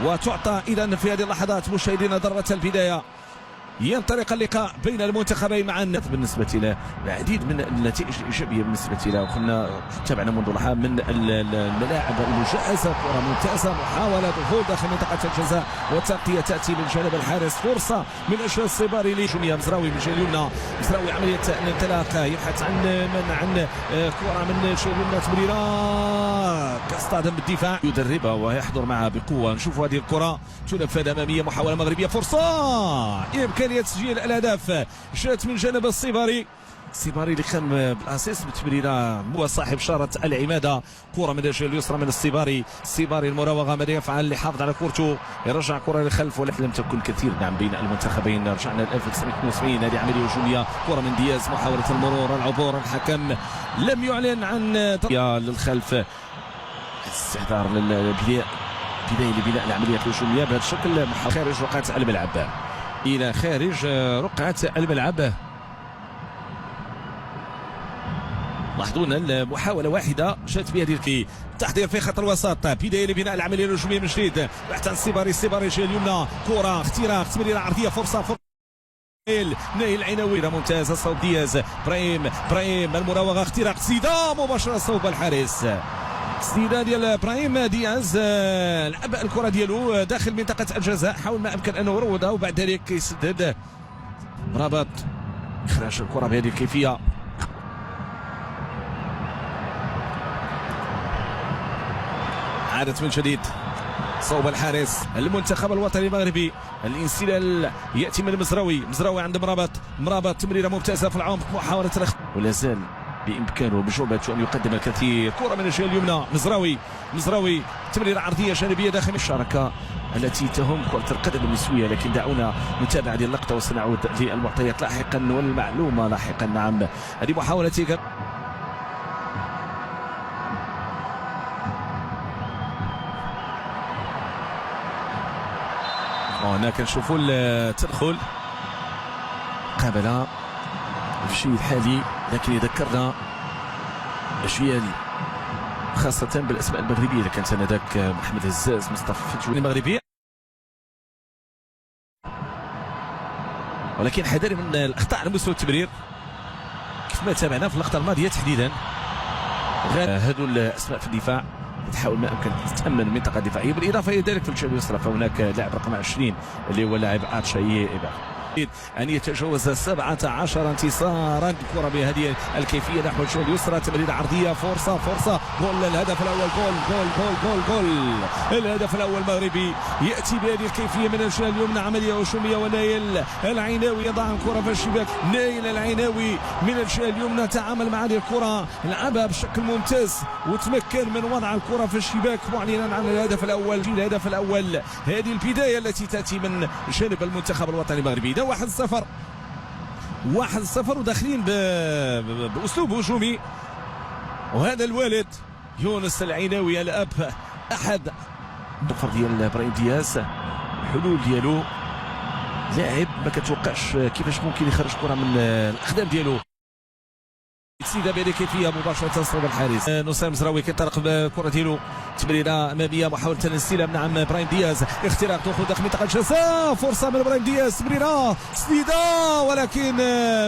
وتعطى إذا في هذه اللحظات مشاهدينا ضربة البداية. ينطلق اللقاء بين المنتخبين معا. بالنسبة إلى العديد من النتائج الإيجابية بالنسبة إلى وكنا تابعنا منذ لحظة من الملاعب المجهزة. كرة ممتازة، محاولة دخول داخل منطقة الجزاء والتغطية تأتي من جانب الحارس. فرصة من أجل الصباري لجونيا مزراوي من الجهة اليمنى. مزراوي عملية الانطلاق يبحث عن كرة من الجهة اليمنى. تمريرة كاصطدام بالدفاع يدربها ويحضر معها بقوة. نشوفوا هذه الكرة تنفذ أمامية، محاولة مغربية، فرصة إمكانية تسجيل الأهداف جاءت من جانب الصباري. الصباري اللي كان بالاسيس بتمريره هو صاحب شاره العماده. كره من الجهه اليسرى من الصباري. المراوغه ماذا يفعل؟ يحافظ على كورته، يرجع كره للخلف ولكن لم تكن كثير بين المنتخبين. رجعنا ل 1972 هذه عمليه هجوميه. كره من دياز، محاوله المرور، العبور، الحكم لم يعلن عن للخلف. استحضار للبدايه لبناء العمليات الهجوميه بهذا الشكل خارج رقعه الملعب الى خارج رقعه الملعب. لاحظوا المحاوله واحده جات بهذه في تحضير في خط الوسط. بدايه لبناء العمليه الهجوميه من جديد. بحث عن الصباري الجهه اليمنى. كره اختراق، تمريره عرضيه، فرصه نايل العيناوي ممتازه. صوب دياز. برايم المراوغه، اختراق، تسديده مباشره صوب الحارس. تسديده ديال ابراهيم دياز، لعب الكره ديالو داخل منطقه الجزاء، حاول ما امكن انه يروضها وبعد ذلك يسدد. مرابط اخراج الكره بهذه الكيفيه. عادت من جديد صوب الحارس المنتخب الوطني المغربي. الانسلال ياتي من مزراوي عند مرابط تمريره ممتازه في العمق، محاوله ولا زال بامكانه بجربته ان يقدم الكثير. كره من الجهه اليمنى. مزراوي تمريره عرضيه جانبيه داخل الشركه التي تهم كره القدم النسويه. لكن دعونا نتابع هذه اللقطه وسنعود للمعطيات لاحقا والمعلومه لاحقا. نعم، هذه محاوله تيغا. هنا كنشوفوا التدخل قابله في الشيء الحالي، لكن يذكرنا اجيال خاصه بالاسماء المغربيه اللي كانت انذاك محمد هزاز، مصطفى فتوي المغربي. ولكن حذري من الاخطاء على مستوى التمرير كيف ما تابعنا في اللقطه الماضيه تحديدا. هذو الاسماء في الدفاع تحاول ما امكن تامن المنطقه الدفاعيه. بالاضافه الى ذلك في الجهه اليسرى فهناك لاعب رقم 20 اللي هو لاعب اتشاي ان يتجاوز 17 انتصارا. كره بهذه الكيفيه نحو الجهه اليسرى، تمريره عرضيه، فرصه جول. الهدف الاول جول. الهدف الاول المغربي ياتي بهذه الكيفيه من الجهه اليمنى. عمليه هجوميه ونايل العيناوي يضع الكره في الشباك. نايل العيناوي من الجهه اليمنى تعامل مع هذه الكره، لعبها بشكل ممتاز وتمكن من وضع الكره في الشباك معلنا عن الهدف الاول. هذه البدايه التي تاتي من جانب المنتخب الوطني المغربي. 1-0 وداخلين باسلوب هجومي. وهذا الوالد يونس العيناوي الاب احد الدفر ديال ابراهيم دياز. الحلول ديالو لاعب ما كتوقعش كيفاش ممكن يخرج كره من الاقدام ديالو. تسديده بهذه الكيفيه مباشره صوب الحارس. نصير مزراوي كينطلق بالكره ديالو، تمريره اماميه، محاوله الاستلام. نعم، ابراهيم دياز، اختراق، دخول داخل منطقه الجزاء، فرصه من ابراهيم دياز، تمريره، تسديده، ولكن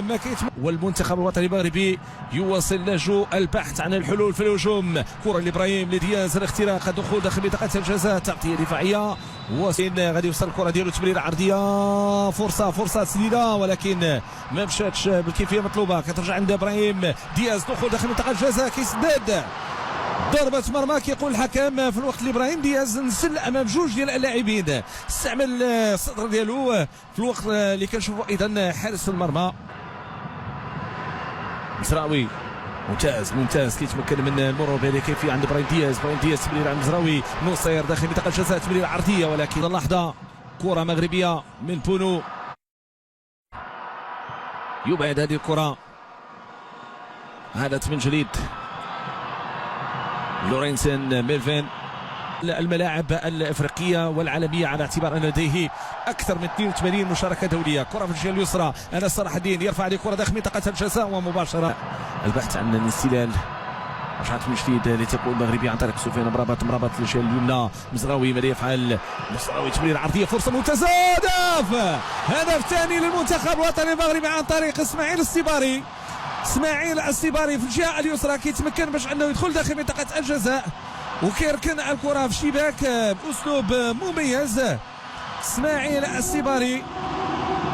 ما كيتم. والمنتخب الوطني المغربي يواصل لاجو البحث عن الحلول في الهجوم. كره لابراهيم لدياز، الاختراق، دخول داخل منطقه الجزاء، تغطيه دفاعيه، غادي يوصل الكره ديالو، تمريره عرضيه، فرصه تسديده، ولكن ما مشاتش بالكيفيه المطلوبه. كترجع عند ابراهيم دياز، دخول داخل منطقه الجزاء، كيسدد ضربة مرمى. كيقول الحكم في الوقت اللي ابراهيم دياز نزل امام جوج ديال اللاعبين، استعمل الصدر ديالو في الوقت اللي كنشوفوا ايضا حارس المرمى. مزراوي ممتاز كيتمكن من المرور بهذه الكيفيه عند ابراهيم دياز. تمرير عند مزراوي، نصير داخل منطقه الجزاء، تمرير عرضيه، ولكن اللحظه كره مغربيه من بونو يبعد هذه الكره. عادت من جديد لورينسن ميلفين. الملاعب الافريقيه والعالميه على اعتبار ان لديه اكثر من 82 مشاركه دوليه. كره في الجهه اليسرى، انس صلاح الدين يرفع هذه الكره داخل منطقه الجزاء ومباشره البحث عن الانسلال رجعت من جديد لتكون المغربي عن طريق سفيان مرابط للجهه اليمنى. مزراوي ماذا يفعل؟ مزراوي تمريره عرضيه، فرصه ممتازه، هدف ثاني للمنتخب الوطني المغربي عن طريق اسماعيل السيباري. اسماعيل السيباري في الجهه اليسرى كيتمكن باش انه يدخل داخل منطقه الجزاء وكيركن الكره في الشباك باسلوب مميز. اسماعيل السيباري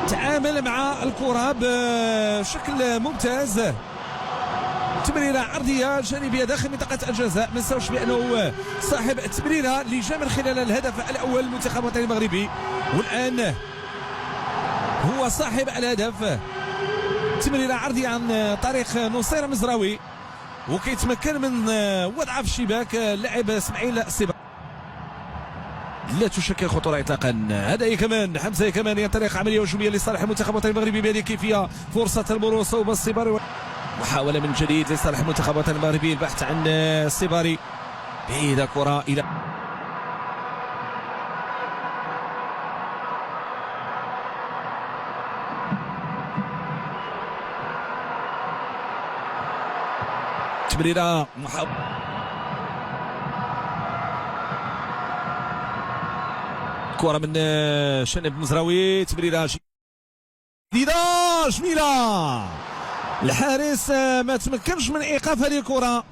تعامل مع الكره بشكل ممتاز. تمريره عرضيه جانبيه داخل منطقه الجزاء، ما نساوش بانه صاحب التمريره اللي جاء من خلال الهدف الاول للمنتخب الوطني المغربي، والان هو صاحب الهدف. تمريره عرضيه عن طريق نصير مزراوي وكيتمكن من وضعها في الشباك اللاعب اسماعيل السيباري. لا تشكل خطوره اطلاقا. هذا كمان حمزه كمان ينطلق عمليه هجوميه لصالح المنتخب الوطني المغربي بهذه الكيفيه. فرصه المرور صوب السيباري، محاوله من جديد لصالح المنتخب الوطني المغربي، البحث عن السيباري، بعيده كره الى تمريره كرة من شنب مزراوي، تمريرة جديدة جميلة. الحارس ما تمكنش من ايقاف هذه الكرة،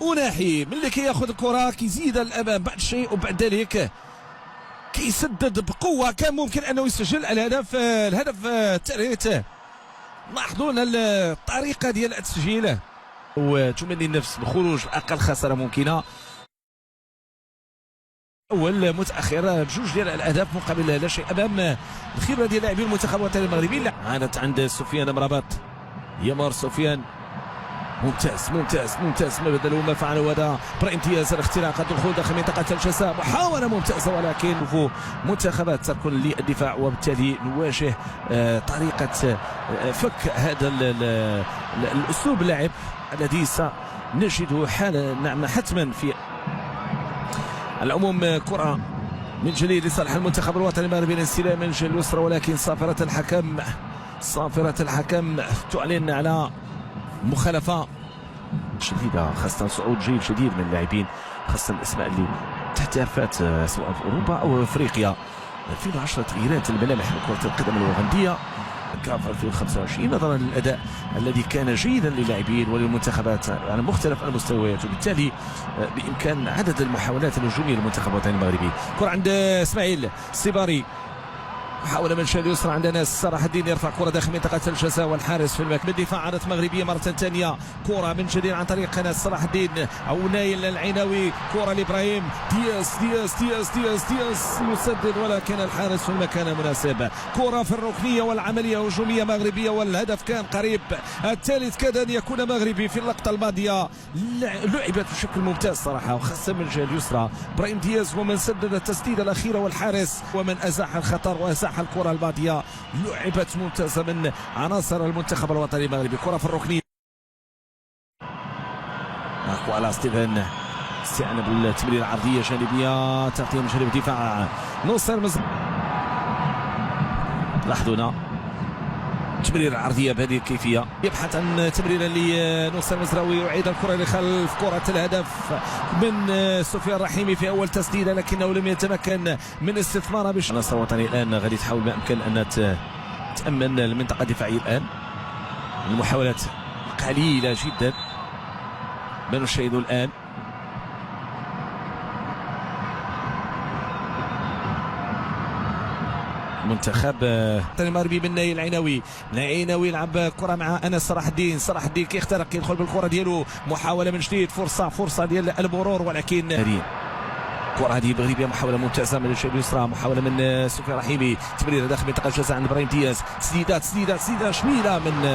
وناحي ملي كياخذ الكرة كيزيد الامام بعد الشيء وبعد ذلك كيسدد بقوة، كان ممكن انه يسجل الهدف الثالث. لاحظوا الطريقة ديال التسجيل وتمني النفس بخروج اقل خسارة ممكنة. اول متاخر بجوج ديال الاهداف مقابل لا شيء امام الخبره ديال لاعبي المنتخب الوطني المغربي. عادت عند سفيان مرابط، يمر سفيان، ممتاز ممتاز ممتاز، ما بدلوا ما فعلوا. هذا امتياز الاختراق، الدخول داخل منطقه الجزاء، محاوله ممتازه ولكن منتخبات تركن للدفاع، وبالتالي نواجه طريقه فك هذا الاسلوب اللعب الذي سنجده نعم حتما في العموم. كرة من جديد لصالح المنتخب الوطني المغربي، الانسلام من الجهة اليسرى، ولكن صافرة الحكم تعلن على مخالفة شديدة، خاصة صعود جيل جديد من اللاعبين، خاصة الاسماء اللي تحترفات سواء في اوروبا او افريقيا. 2010 تغييرات الملامح لكرة القدم الأوغندية كاف 2025 نظرا للاداء الذي كان جيدا للاعبين وللمنتخبات على مختلف المستويات، وبالتالي بامكان عدد المحاولات الهجوميه للمنتخب الوطني المغربي. كره عند اسماعيل السيباري، محاولة من الجهة اليسرى عند انس صلاح الدين، يرفع كرة داخل منطقة الجزاء والحارس في المكان. بالدفاع عادت مغربية مرة ثانية، كرة من جديد عن طريق انس صلاح الدين او نايل العيناوي، كرة لابراهيم دياس يسدد ولكن الحارس في المكان المناسب. كرة في الركنية والعملية هجومية مغربية والهدف كان قريب. الثالث كاد ان يكون مغربي في اللقطة الماضية، لعبت بشكل ممتاز صراحة، وخاصة من الجهة اليسرى. ابراهيم دياز ومن سدد التسديدة الأخيرة، والحارس ومن أزاح الخطر وأزاح الكرة الماضية. لعبت ممتازة من عناصر المنتخب الوطني المغربي. كرة في الركنية، على ستيفن استعان بالتمريرة العرضية جانبية، تغطية من جانب الدفاع نصر لاحظونا تمريرة عرضية بهذه الكيفية، يبحث عن تمريرة لنصر مزراوي، يعيد الكرة لخلف. كرة الهدف من سفيان الرحيمي في أول تسديدة لكنه لم يتمكن من استثمارها. النصر الوطني الآن غادي تحاول ما أمكن أن تأمن المنطقة الدفاعية. الآن المحاولات قليلة جدا ما نشاهده الآن. منتخب المغربي من نايل العيناوي يلعب كرة مع انس صلاح الدين كيخترق يدخل بالكرة ديالو، محاولة من جديد، فرصة ديال المرور ولكن الكرة هذه مغربية، محاولة ممتازة من الجهة اليسرى، محاولة من سفيان الرحيمي، تمريرة داخل منطقة الجزاء عند ابراهيم دياز، تسديدة شميلة من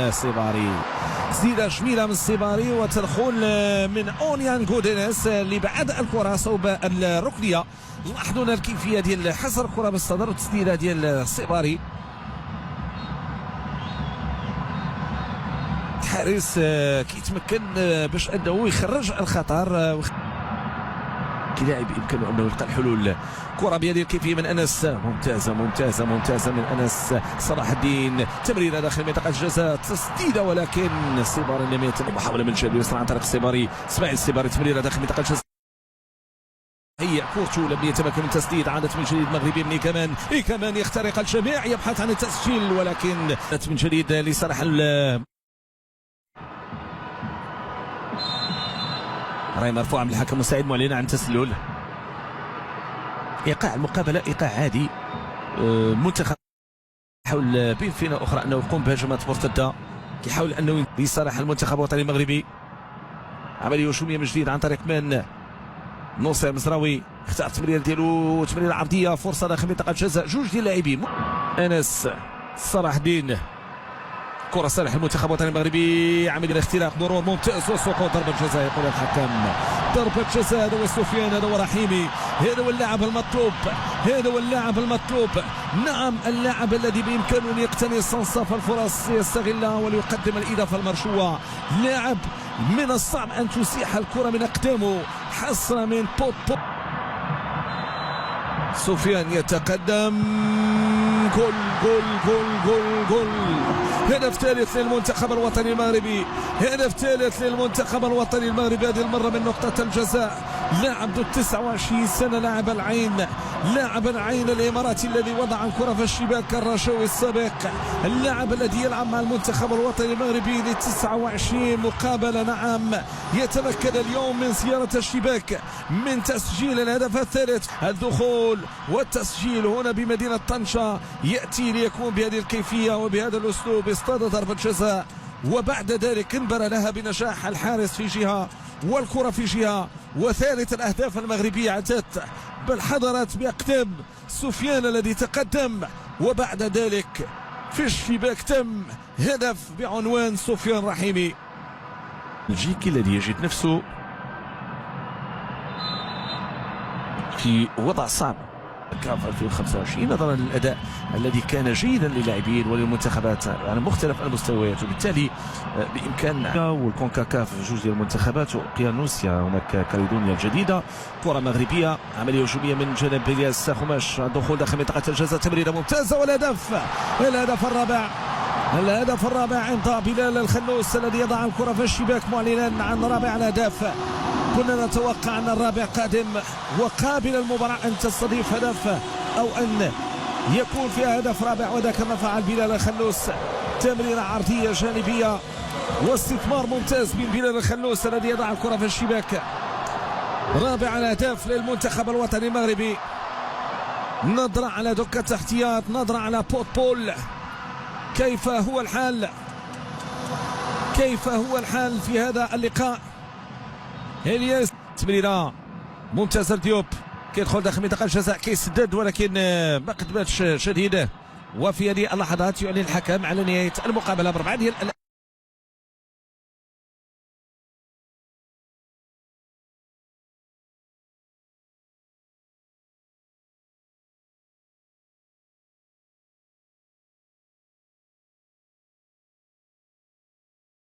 السيباري، وتدخل من اونيان غودينيس اللي بعد الكرة صوب الركنية. لاحظوا الكيفية ديال حصر الكرة بالصدر والتسديدة ديال السيباري. الحارس كيتمكن باش انه يخرج الخطر، لاعب بامكانه انه يلقى الحلول. كره بهذه الكيفيه من انس، ممتازه ممتازه ممتازه من انس. صلاح الدين تمريره داخل منطقه الجزاء، تسديده ولكن السيباري لم يتم. محاوله من شادي يسرى عن طريق السيباري، اسماعيل السيباري تمريره داخل منطقه الجزاء، هي كورتو لم يتمكن من التسديد. عادت من جديد المغربي من كمان يخترق الجميع، يبحث عن التسجيل ولكن من جديد لصالح راي مرفوعه من الحكم مساعد معلنه عن تسلل. ايقاع المقابله ايقاع عادي. المنتخب يحاول بفينة اخرى انه يقوم بهجمات مرتده، يحاول انه لصالح المنتخب الوطني المغربي. عمليه هجوميه من جديد عن طريق من نصير مزراوي، اختار التمريره ديالو، تمريره عرضيه، فرصه داخل منطقه الجزاء، جوج ديال اللاعبين. انس، صلاح الدين، كره صالح المنتخب الوطني المغربي، عمليه الاختراق، مرور ممتاز وسقوط ضربه جزاء. يقول الحكم ضربه جزاء. هذا هو سفيان، هذا هو رحيمي، هذا هو اللاعب المطلوب، هذا هو اللاعب المطلوب. نعم، اللاعب الذي بامكانه ان يقتنص انصاف الفرص يستغلها وليقدم الاضافه المرجوه. لاعب من الصعب ان تسيح الكره من اقدامه، حصل من بوب. سفيان يتقدم، جول جول جول جول جول. هدف ثالث للمنتخب الوطني المغربي، هدف ثالث للمنتخب الوطني المغربي، هذه المرة من نقطة الجزاء. لاعب ذو 29 سنة، لاعب العين، لاعب العين الإماراتي الذي وضع الكرة في الشباك الرشاوي السابق، اللاعب الذي يلعب مع المنتخب الوطني المغربي ل 29 مقابلة. نعم، يتمكن اليوم من زيارة الشباك، من تسجيل الهدف الثالث. الدخول والتسجيل هنا بمدينة طنجة يأتي ليكون بهذه الكيفية وبهذا الأسلوب. اصطاد ضربة جزاء وبعد ذلك انبر لها بنجاح الحارس في جهة والكرة في جهة. وثالث الأهداف المغربية أتت بالحضرات بأقدام سفيان الذي تقدم، وبعد ذلك في الشباك تم هدف بعنوان سفيان رحيمي. الجيكي الذي يجد نفسه في وضع صعب كاف 2025 نظرا للاداء الذي كان جيدا للاعبين وللمنتخبات على مختلف المستويات، وبالتالي بامكان والكونكاكاف جوج ديال المنتخبات وقيانوسيا هناك كاليدونيا الجديده. كره مغربيه، عمليه هجوميه من جانب الياس خماش، الدخول داخل منطقه الجزاء، تمريره ممتازه والهدف، الهدف الرابع، الهدف الرابع عند بلال الخنوس الذي يضع الكره في الشباك معلنا عن رابع الاهداف. كنا نتوقع أن الرابع قادم وقابل المباراة أن تستضيف هدف أو أن يكون فيها هدف رابع، وذاك ما فعل بلال الخنوس. تمريرة عرضية جانبية واستثمار ممتاز من بلال الخنوس الذي يضع الكرة في الشباك. رابع الأهداف للمنتخب الوطني المغربي. نظرة على دكة احتياط، نظرة على بول. كيف هو الحال؟ كيف هو الحال في هذا اللقاء؟ الياس، تمريره ممتازه لديوب، كيدخل داخل منطقه الجزاء، كيسدد ولكن ما قدمتش شديده. وفي هذه اللحظات يعلن الحكم على نهايه المقابله ب4 ديال